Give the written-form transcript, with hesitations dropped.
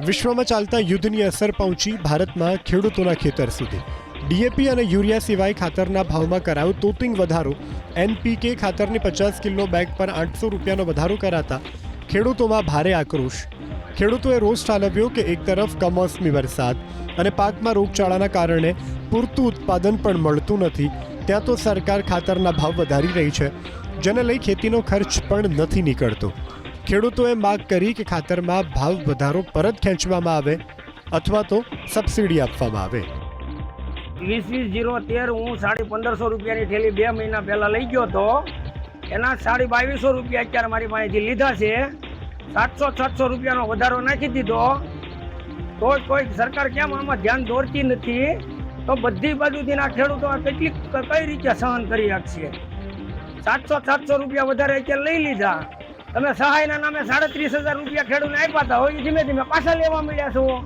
વિશ્વમાં ચાલતા યુદ્ધની અસર પહોંચી ભારતમાં ખેડૂતોના ખેતર સુધી। ડીએપી અને યુરિયા સિવાય ખાતરના ભાવમાં કરાયો તોતિંગ વધારો। એનપીકે ખાતરની 50 કિલો બેગ પર 800 રૂપિયાનો વધારો કરાતા ખેડૂતોમાં ભારે આક્રોશ। ખેડૂતોએ રોષ ઠાલવ્યો કે એક તરફ કમોસમી વરસાદ અને પાકમાં રોગચાળાના કારણે પૂરતું ઉત્પાદન પણ મળતું નથી, ત્યાં તો સરકાર ખાતરના ભાવ વધારી રહી છે, જેને લઈ ખેતીનો ખર્ચ પણ નથી નીકળતો। ખેડૂતોએ માગ કરી કે ખાતરમાં ભાવ વધારો પરત ખેંચવામાં આવે અથવા તો સબસિડી આપવામાં આવે। 20-0-13 હું 1550 રૂપિયાની થેલી 2 મહિના પહેલા લઈ ગયો હતો, એના 2250 રૂપિયા અત્યારે મારી પાસેથી લીધા છે। 700-600 રૂપિયાનો વધારો નાખી દીધો, તો કોઈ સરકાર કેમ આમાં ધ્યાન દોરતી નથી? તો બધી બાજુથી આ ખેડૂતો કઈ રીતે સહન કરી શકશે? 700-700 રૂપિયા વધારે અત્યારે લઈ લીધા, તમે સહાયના નામે 37,000 રૂપિયા ખેડૂતને આપ્યા હતા, હવે ધીમે ધીમે પાછા લેવા મળ્યા છો।